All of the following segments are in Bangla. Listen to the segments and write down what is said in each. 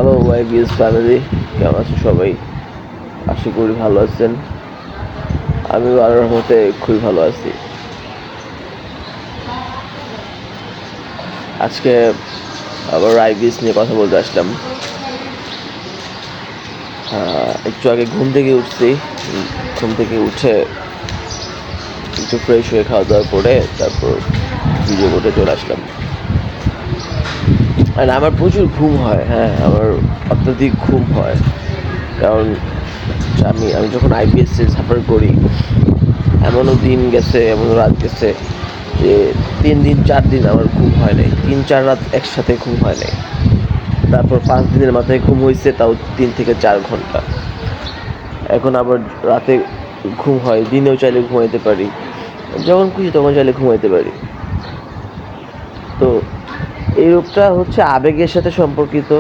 হ্যালো ওয়াইবিএস ফ্যামিলি, কেমন আছো সবাই? আশা করি ভালো আছেন। আমিও আল্লাহর রহমতে খুবই ভালো আছি। আজকে আবার আইবিএস নিয়ে কথা বলতে আসলাম। একটু আগে ঘুম থেকে উঠছি। ঘুম থেকে উঠে একটু ফ্রেশ হয়ে খাওয়া দাওয়া করে তারপর ভিডিও করতে চলে আসলাম। আর আমার প্রচুর ঘুম হয়, আমার অত্যধিক ঘুম হয়। কারণ আমি যখন আইবিএসে সাফার করি, এমনও দিন গেছে, এমনও রাত গেছে যে 3 দিন 4 দিন আমার ঘুম হয় নাই, 3-4 রাত একসাথে ঘুম হয় নাই। তারপর 5 দিনের মাথায় ঘুম হয়েছে, তাও 3 থেকে 4 ঘন্টা। এখন আবার রাতে ঘুম হয়, দিনেও চাইলে ঘুমাইতে পারি, যখন খুশি তখন চাইলে ঘুমাইতে পারি। তো এই রোগটা হচ্ছে আবেগের সাথে সম্পর্কিত,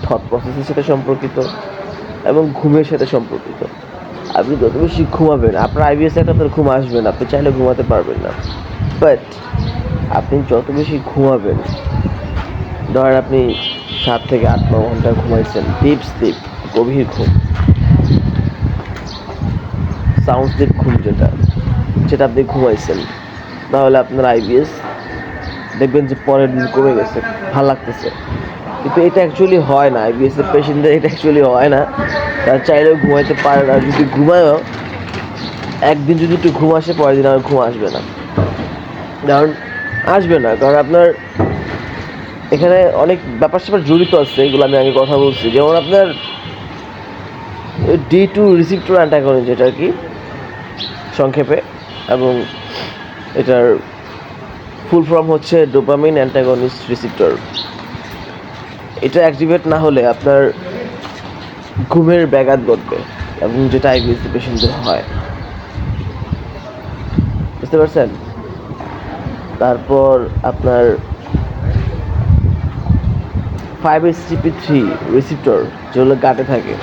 থট প্রসেসের সাথে সম্পর্কিত এবং ঘুমের সাথে সম্পর্কিত। আপনি যত বেশি ঘুমাবেন, আপনার আইবিএস একটা আপনার ঘুম আসবে না, আপনি চাইলে ঘুমাতে পারবেন না। বাট আপনি যত বেশি ঘুমাবেন, ধরেন আপনি 7 থেকে 8-9 ঘন্টা ঘুমাইছেন, ডিপ স্লিপ, গভীর ঘুম, সাউন্ড স্লিপ ঘুম, যেটা আপনি ঘুমাইছেন, তাহলে আপনার আইবিএস দেখবেন যে পরের দিন কমে গেছে, ভালো লাগতেছে। কিন্তু এটা অ্যাকচুয়ালি হয় না, আইবিএস এর পেশেন্টদের এটা অ্যাকচুয়ালি হয় না। তারা চাইলেও ঘুমাইতে পারে না, যদি ঘুমায়ও একদিন যদি একটু ঘুম আসে, পরের দিন আর ঘুম আসবে না। কারণ আপনার এখানে অনেক ব্যাপার স্যাপার জড়িত আছে, এগুলো আমি আগে কথা বলছি। যেমন আপনার D2 রিসিপ্টর অ্যান্টাগনিস্ট, যেটা আর কি সংক্ষেপে, এবং এটার ফুল ফর্ম হচ্ছে ডোপামিন অ্যান্টাগনিস্ট রিসিপ্টর। এটা অ্যাক্টিভেট না হলে আপনার ঘুমের ব্যাঘাত ঘটবে, এবং যেটা আইবিএস পেশেন্টদের হয়, বুঝতে পারছেন? তারপর আপনার 5-HTP3 রিসিপ্টর, যেগুলো গাটে থাকে,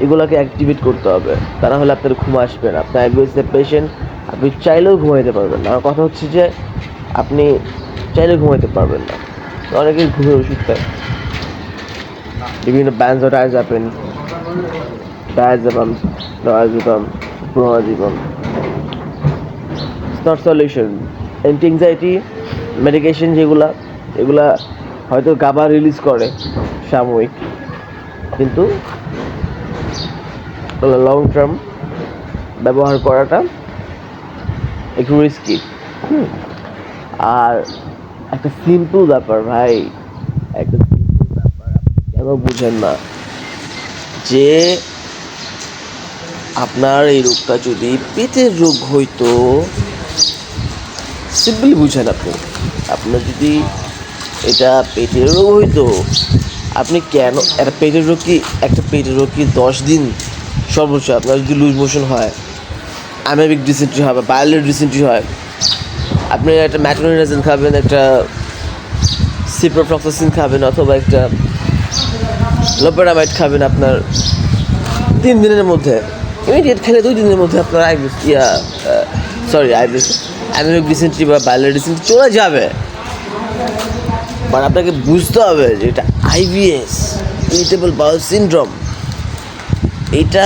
এগুলোকে অ্যাক্টিভেট করতে হবে। তা না হলে আপনার ঘুম আসবে না। আপনার আইবিএসের পেশেন্ট, আপনি চাইলেও ঘুমাইতে পারবেন না। আমার কথা হচ্ছে যে আপনি চাইলেও ঘুমাইতে পারবেন না। অনেকেই ঘুমের ওষুধ খায়, বিভিন্ন benzodiazepine, diazepam, diazepam, bromazepam. It's not solution. Anti anxiety medication এগুলা হয়তো গাবা রিলিজ করে সাময়িক, কিন্তু লং টার্ম ব্যবহার করাটা একটু রিস্কি। আর একটা সিম্পল ব্যাপার ভাই, একটা সিম্পল ব্যাপার আপনি কেন বুঝেন না, যে আপনার এই রোগটা যদি পেটের রোগ হইতো, সিম্পলি বুঝেন আপনি, আপনার যদি এটা পেটের রোগ হইতো, আপনি কেন একটা পেটের রোগ কি 10 দিন সর্বোচ্চ? আপনার যদি লুজ মোশন হয়, অ্যামিবিক ডিসেন্ট্রি হয় বা বায়োলেট ডিসেন্ট্রি হয়, আপনি একটা ম্যাট্রোনিডাজল খাবেন, একটা সিপ্রোফ্লক্সাসিন খাবেন, অথবা একটা লোপেরামাইড খাবেন, আপনার 3 দিনের মধ্যে, ইমিডিয়েট খেলে 2 দিনের মধ্যে আপনার অ্যামিবিক ডিসেন্ট্রি বা বায়োলেট ডিসেন্ট্রি চলে যাবে। বাট আপনাকে বুঝতে হবে যে এটা আইবিএস, ইরিটেবল বাউল সিনড্রোম, এটা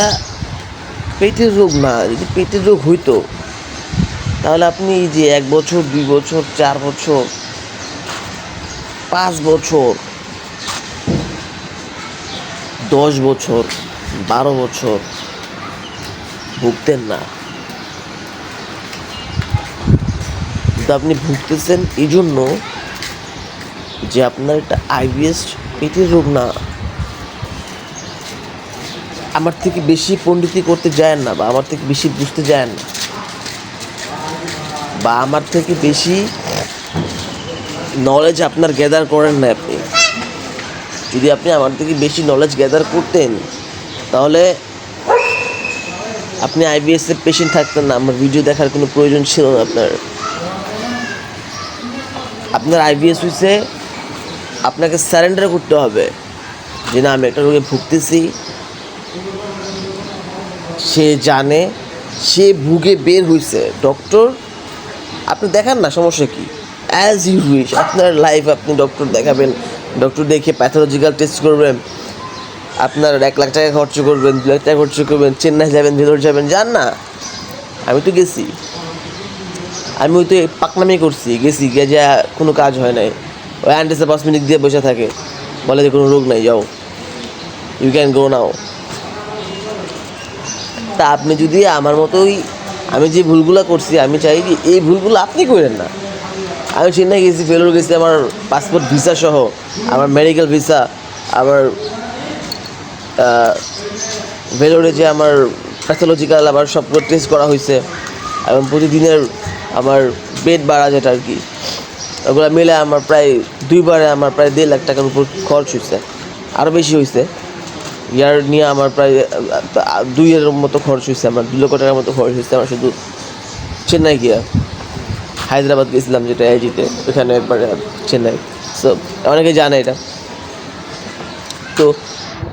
পেটের রোগ না। যদি পেটের রোগ হইতো, তাহলে আপনি যে 1 বছর, 2 বছর, 4 বছর, 5 বছর, 10 বছর, 12 বছর ভুগতেন না। কিন্তু আপনি ভুগতেছেন এই জন্য যে আপনার একটা আইবিএস পেটের রোগ না। আমার থেকে বেশি পণ্ডিতি করতে যায় না, বা আমার থেকে বেশি বুঝতে যায় না, বা আমার থেকে বেশি নলেজ আপনার গ্যাদার করেন না আপনি। যদি আপনি আমার থেকে বেশি নলেজ গ্যাদার করতেন, তাহলে আপনি আইবিএসের পেশেন্ট থাকতেন না, আমার ভিডিও দেখার কোনো প্রয়োজন ছিল না আপনার আইবিএস হয়েছে, আপনাকে সারেন্ডার করতে হবে যে না, আমি একটা রোগে ভুগতেছি। সে জানে, সে ভুগে বের হয়েছে, ডক্টর আপনি দেখান না, সমস্যা কী? As you wish. আপনার লাইফ, আপনি ডক্টর দেখাবেন, ডক্টর দেখে প্যাথোলজিক্যাল টেস্ট করবেন, আপনার 1 লাখ টাকা খরচ করবেন, 2 লাখ টাকা খরচ করবেন, চেন্নাই যাবেন, ভেলোর যাবেন, যান না। আমি তো গেছি, আমি ওই তো পাকনামি করছি, গেছি গিয়ে যা কোনো কাজ হয় নাই। ওই অ্যান্টিসেপসমিনিক দিয়ে বসে থাকে, বলে যে কোনো রোগ নাই, যাও, ইউ ক্যান গো নাও। তা আপনি যদি আমার মতোই, আমি যে ভুলগুলো করছি, আমি চাই যে এই ভুলগুলো আপনি করেন না। আমি চেন্নাই গেছি, ভেলোর গেছি, আমার পাসপোর্ট ভিসা সহ, আমার মেডিকেল ভিসা, আমার ভেলোরে যে আমার প্যাথোলজিক্যাল আবার সবগুলো টেস্ট করা হয়েছে, এবং প্রতিদিনের আমার বেড ভাড়া যেটা আর কি, ওগুলো মিলে আমার প্রায় 2বারে আমার প্রায় 1.5 লাখ টাকার উপর খরচ হয়েছে, আরও বেশি হয়েছে। ইয়ার নিয়ে আমার প্রায় 2-এর মতো খরচ হয়েছে, আমার 2 লক্ষ টাকার মতো খরচ হয়েছে আমার শুধু চেন্নাই গিয়া। হায়দ্রাবাদ গেছিলাম যেটা এজিতে, ওখানে একবারে চেন্নাই। সো অনেকে জানে এটা। তো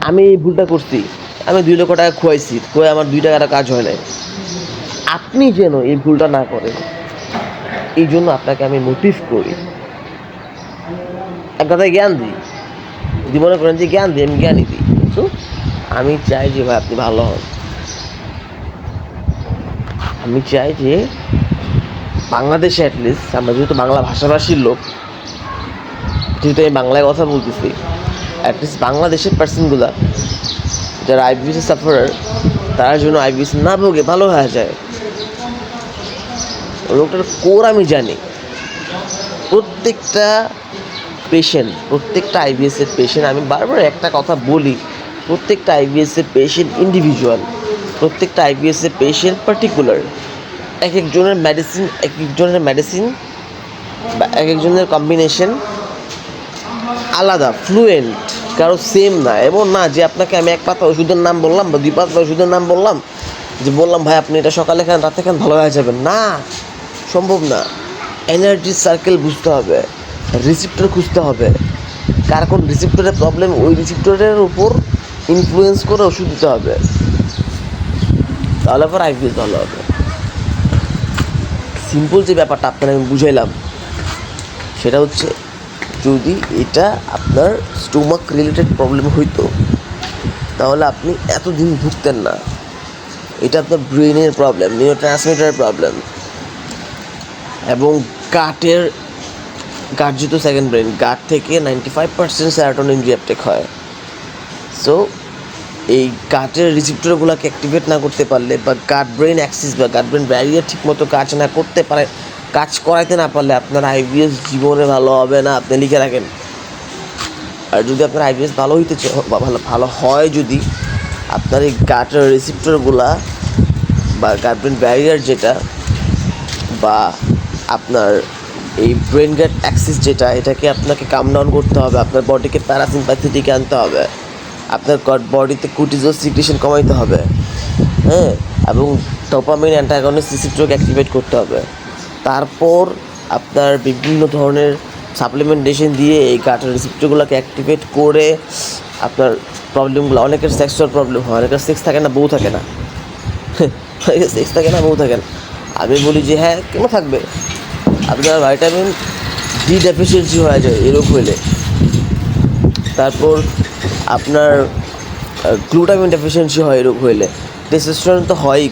আমি এই ভুলটা করছি, আমি 2 লক্ষ টাকা খোয়াইছি, খোয়ে আমার 2 টাকাটা কাজ হয় নাই। আপনি যেন এই ভুলটা না করেন, এই জন্য আপনাকে আমি মোটিভ করি, এক কথায় জ্ঞান দিই। যদি মনে করেন যে জ্ঞান দিই, আমি জ্ঞানই দিই, কিন্তু আমি চাই যে ভাই আপনি ভালো হন। আমি চাই যে বাংলাদেশে অ্যাটলিস্ট, আমরা যেহেতু বাংলা ভাষাভাষীর লোক, যেহেতু আমি বাংলায় কথা বলতেছি, অ্যাটলিস্ট বাংলাদেশের পার্সনগুলা যারা আইবিএস সাফারার, তার জন্য আইবিএস না ভোগে ভালো হয়ে যায়। রোগটার কোর আমি জানি। প্রত্যেকটা পেশেন্ট, প্রত্যেকটা আইবিএসের পেশেন্ট, আমি বারবার একটা কথা বলি, প্রত্যেকটা আইবিএসের পেশেন্ট ইন্ডিভিজুয়াল, প্রত্যেকটা আইবিএসের পেশেন্ট পার্টিকুলার। এক একজনের মেডিসিন বা এক একজনের কম্বিনেশন আলাদা, ফ্লুয়েন্ট, কারো সেম না। এমন না যে আপনাকে আমি 1 পাতা ওষুধের নাম বললাম বা 2 পাতা ওষুধের নাম বললাম, যে বললাম ভাই আপনি এটা সকালে খান, রাতে খান, ভালো হয়ে যাবেন, না, সম্ভব না। এনার্জি সার্কেল বুঝতে হবে, রিসিপ্টর খুঁজতে হবে, কার কোন রিসিপ্টরের প্রবলেম, ওই রিসিপ্টরের উপর ইনফ্লুয়েন্স করে ওষুধ দিতে হবে, তাহলে পর আইবিএস ভালো হবে। সিম্পল যে ব্যাপারটা আপনাকে আমি বুঝাইলাম, সেটা হচ্ছে যদি এটা আপনার স্টোমাক রিলেটেড প্রবলেম হইতো, তাহলে আপনি এতদিন ভুগতেন না। এটা আপনার ব্রেনের প্রবলেম, নিউরোট্রান্সমিটারের প্রবলেম, এবং গাট যেহেতু সেকেন্ড ব্রেন, গাট থেকে 95% সেরোটোনিন রিঅ্যাপটেক হয়। সো এই গাটের রিসিপ্টরগুলোকে অ্যাক্টিভেট না করতে পারলে, বা গাট ব্রেন অ্যাক্সিস বা গাট ব্রেন ব্যারিয়ার ঠিকমতো কাজ না করতে পারে, কাজ করাইতে না পারলে আপনার আইবিএস জীবনে ভালো হবে না, আপনি লিখে রাখেন। আর যদি আপনার আইবিএস ভালো হইতে বা ভালো হয়, যদি আপনার এই গাটের রিসিপ্টরগুলা বা গাট ব্রেন ব্যারিয়ার যেটা, বা আপনার এই ব্রেন গাট অ্যাক্সিস যেটা, এটাকে আপনাকে কাম ডাউন করতে হবে, আপনার বডিকে প্যারাসিম্প্যাথেটিক আনতে হবে, আপনার বডিতে কর্টিসল সিক্রেশন কমাইতে হবে, হ্যাঁ, এবং ডোপামিন অ্যান্টাগনিস্ট রিসেপ্টরকে অ্যাক্টিভেট করতে হবে। তারপর আপনার বিভিন্ন ধরনের সাপ্লিমেন্টেশন দিয়ে এই গাটের রিসেপ্টরগুলোকে অ্যাক্টিভেট করে আপনার প্রবলেমগুলো, অনেকের সেক্সুয়াল প্রবলেম হয়, অনেকের সেক্স থাকে না, বউ থাকে না, সেক্স থাকে না, বউ থাকে না। আমি বলি যে হ্যাঁ, কেন থাকবে, আপনার ভাইটামিন ডি ডেফিসিয়েন্সি হয়ে যায় এই রোগ হইলে। তারপর আপনার গ্লুটামিন ডেফিসিয়েন্সি হয় এই রোগ হইলে। টেস্টোস্টেরন তো হয়ই,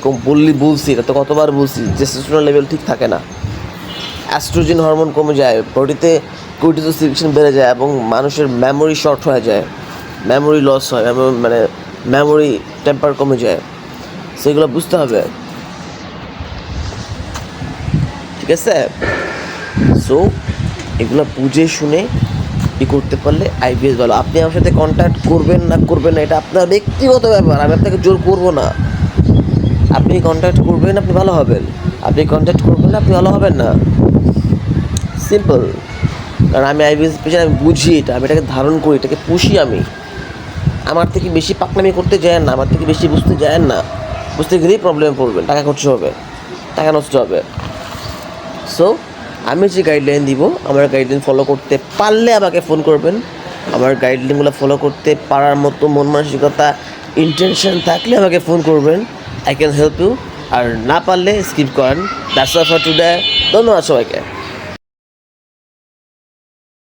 বলছি, এটা তো কতবার বলছি, টেস্টোস্টেরন লেভেল ঠিক থাকে না, অ্যাস্ট্রোজেন হরমোন কমে যায়, বডিতে কর্টিসল সিক্রেশন বেড়ে যায়, এবং মানুষের মেমোরি শর্ট হয়ে যায়, মেমোরি লস হয়, মানে মেমোরি টেম্পার কমে যায়। সেগুলো বুঝতে হবে, ঠিক আছে? সো এগুলো বুঝে শুনে করতে পারলে আইবিএস ভালো। আপনি আমার সাথে কন্ট্যাক্ট করবেন না করবেন না, এটা আপনার ব্যক্তিগত ব্যাপার, আমি আপনাকে জোর করবো না। আপনি কন্ট্যাক্ট করবেন, আপনি ভালো হবেন, আপনি কন্ট্যাক্ট করবেন না, আপনি ভালো হবেন না, সিম্পল। কারণ আমি আইবিএস পেশেন্ট, আমি বুঝি এটা, আমি এটাকে ধারণ করি, এটাকে পুষি। আমি আমার থেকে বেশি পাকনামি করতে যায়েন না, আমার থেকে বেশি বুঝতে যায়েন না, বুঝতে গেলেই প্রবলেমে পড়বেন, টাকা খরচ হবে, টাকা নষ্ট হবে। সো আমি যে গাইডলাইন দিব, আমার গাইডলাইন ফলো করতে পারলে আমাকে ফোন করবেন। আমার গাইডলাইনগুলো ফলো করতে পারার মতো মন মানসিকতা, ইন্টেনশন থাকলে আমাকে ফোন করবেন, আই ক্যান হেল্প ইউ। আর না পারলে স্কিপ করেন। That's all for today. ধন্যবাদ সবাইকে।